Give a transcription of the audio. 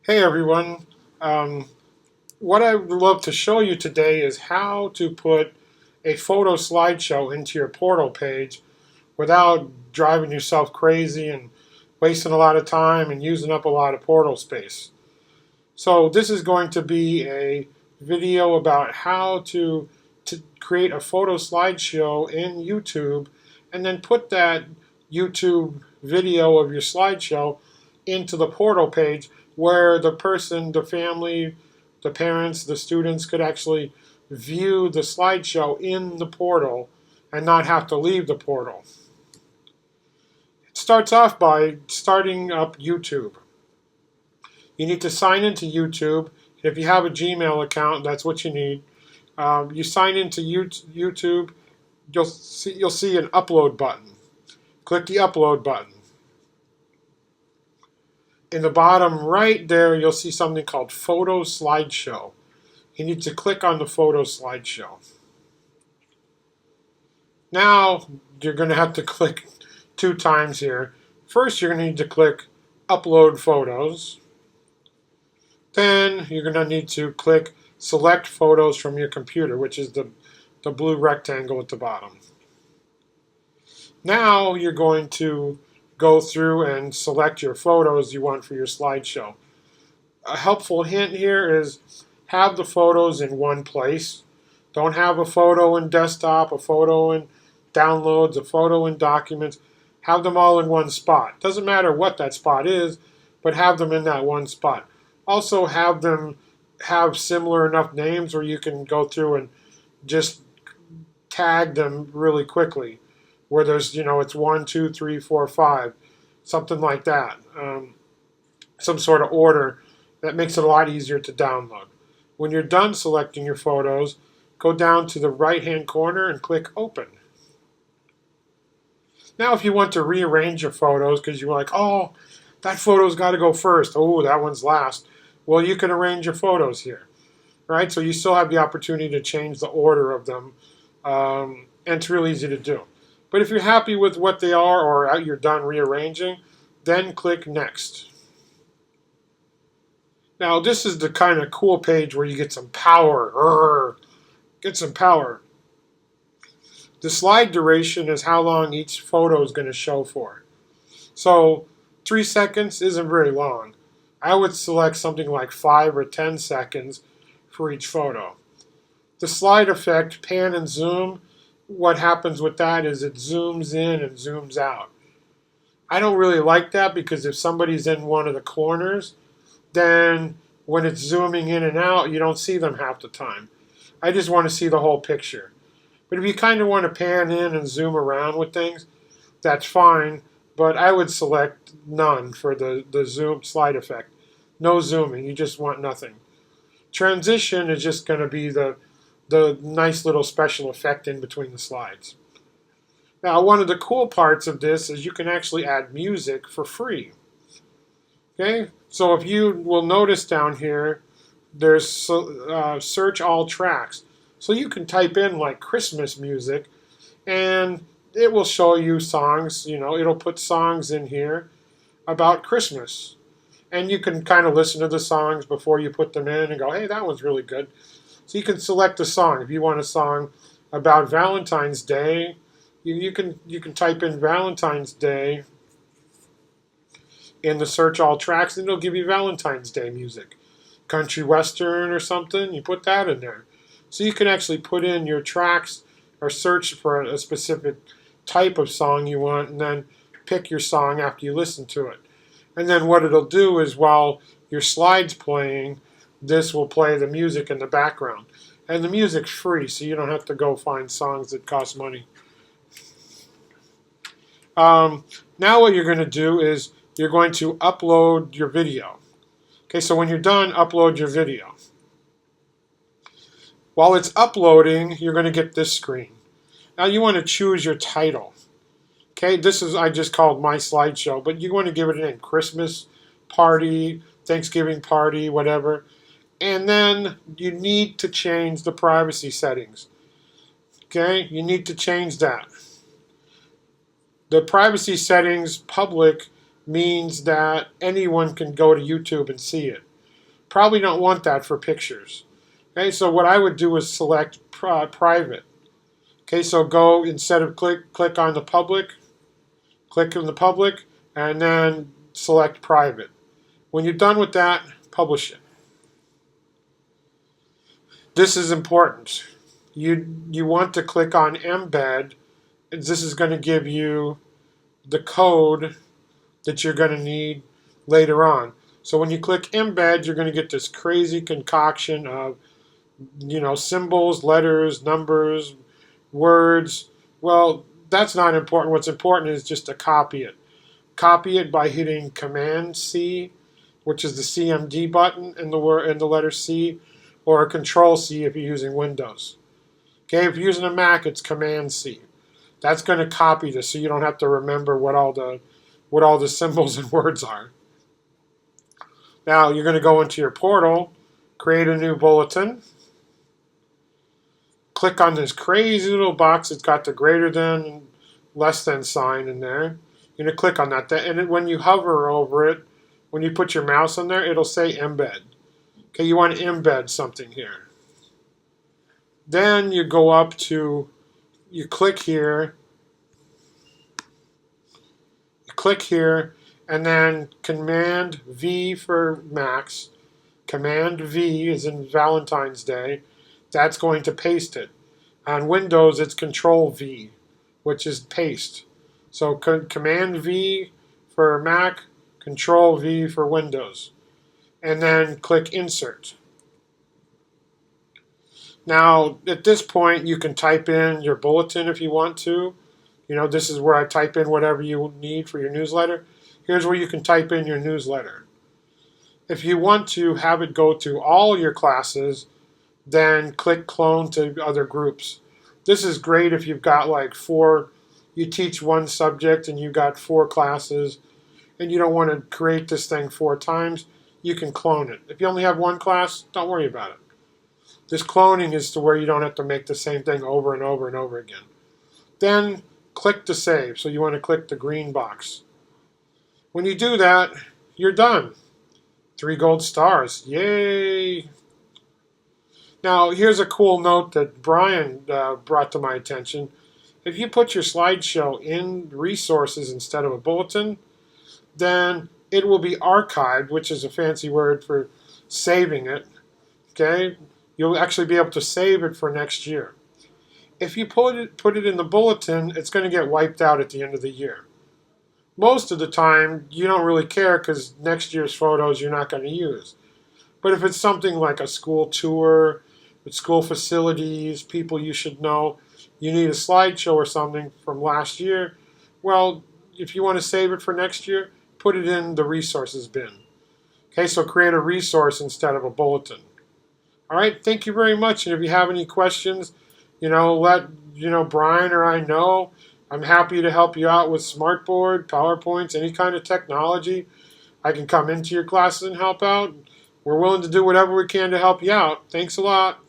Hey everyone. Um, what I would love to show you today is how to put a photo slideshow into your portal page without driving yourself crazy and wasting a lot of time and using up a lot of portal space. So this is going to be a video about how to create a photo slideshow in YouTube and then put that YouTube video of your slideshow into the portal page where the person, the family, the parents, the students could actually view the slideshow in the portal and not have to leave the portal. It starts off by starting up YouTube. You need to sign into YouTube. If you have a Gmail account, that's what you need. You sign into YouTube, you'll see an upload button. Click the upload button. In the bottom right there, you'll see something called Photo Slideshow. You need to click on the Photo Slideshow. Now, you're going to have to click 2 times here. First, you're going to need to click Upload Photos. Then, you're going to need to click Select Photos from your computer, which is the blue rectangle at the bottom. Now, you're going to go through and select your photos you want for your slideshow. A helpful hint here is have the photos in one place. Don't have a photo in desktop, a photo in downloads, a photo in documents. Have them all in one spot. Doesn't matter what that spot is, but have them in that one spot. Also have them have similar enough names where you can go through and just tag them really quickly. Where there's, it's 1, 2, 3, 4, 5, something like that. Some sort of order that makes it a lot easier to download. When you're done selecting your photos, go down to the right-hand corner and click Open. Now, if you want to rearrange your photos because you're like, oh, that photo's got to go first. Oh, that one's last. Well, you can arrange your photos here, right? So you still have the opportunity to change the order of them, and it's real easy to do. But if you're happy with what they are or you're done rearranging, then click Next. Now, this is the kind of cool page where you get some power. Get some power. The slide duration is how long each photo is going to show for. So 3 seconds isn't very long. I would select something like 5 or 10 seconds for each photo. The slide effect, pan and zoom, what happens with that is it zooms in and zooms out. I don't really like that because if somebody's in one of the corners, then when it's zooming in and out, you don't see them half the time. I just want to see the whole picture. But if you kind of want to pan in and zoom around with things, that's fine. But I would select none for the zoom slide effect. No zooming, you just want nothing. Transition is just going to be the nice little special effect in between the slides. Now, one of the cool parts of this is you can actually add music for free. Okay, so if you will notice down here, there's search all tracks. So you can type in like Christmas music and it will show you songs, it'll put songs in here about Christmas. And you can kind of listen to the songs before you put them in and go, hey, that one's really good. So you can select a song. If you want a song about Valentine's Day, you can type in Valentine's Day in the search all tracks, and it'll give you Valentine's Day music. Country western or something, you put that in there. So you can actually put in your tracks or search for a specific type of song you want and then pick your song after you listen to it. And then what it'll do is while your slide's playing, this will play the music in the background. And the music's free, so you don't have to go find songs that cost money. Now what you're going to do is you're going to upload your video. Okay, so when you're done, upload your video. While it's uploading, you're going to get this screen. Now you want to choose your title. Okay, this is, I just called my slideshow, but you want to give it a name. Christmas party, Thanksgiving party, whatever. And then you need to change the privacy settings. Okay, you need to change that. The privacy settings public means that anyone can go to YouTube and see it. Probably don't want that for pictures. Okay, so what I would do is select private. Okay, so go, instead of click on the public, click on the public, and then select private. When you're done with that, publish it. This is important. You want to click on embed. This is going to give you the code that you're going to need later on. So when you click embed, you're going to get this crazy concoction of, symbols, letters, numbers, words. Well, that's not important. What's important is just to copy it. Copy it by hitting Command C, which is the CMD button in the letter C, or Control C if you're using Windows. Okay, if you're using a Mac, it's Command C. That's going to copy this, so you don't have to remember what all the symbols and words are. Now you're going to go into your portal, create a new bulletin. Click on this crazy little box that's got the greater than, less than sign in there. You're going to click on that, and when you hover over it, when you put your mouse on there, it'll say embed. Okay, you want to embed something here. Then you go up to, you click here, and then Command V for Macs. Command V is in Valentine's Day. That's going to paste it. On Windows, it's Control V, which is paste. So Command V for Mac, Control V for Windows. And then click Insert. Now, at this point, you can type in your bulletin if you want to. This is where I type in whatever you need for your newsletter. Here's where you can type in your newsletter. If you want to have it go to all your classes, then click Clone to other groups. This is great if you've got like you teach one subject and you've got 4 classes, and you don't want to create this thing 4 times. You can clone it. If you only have 1 class, don't worry about it. This cloning is to where you don't have to make the same thing over and over and over again. Then click to save. So you want to click the green box. When you do that, you're done. 3 gold stars. Yay! Now, here's a cool note that Brian brought to my attention. If you put your slideshow in resources instead of a bulletin, then it will be archived, which is a fancy word for saving it. Okay? You'll actually be able to save it for next year. If you put it in the bulletin, it's going to get wiped out at the end of the year. Most of the time, you don't really care because next year's photos you're not going to use. But if it's something like a school tour, with school facilities, people you should know, you need a slideshow or something from last year, well, if you want to save it for next year, put it in the resources bin. Okay, so create a resource instead of a bulletin. All right, thank you very much. And if you have any questions, let Brian or I know. I'm happy to help you out with Smartboard, PowerPoints, any kind of technology. I can come into your classes and help out. We're willing to do whatever we can to help you out. Thanks a lot.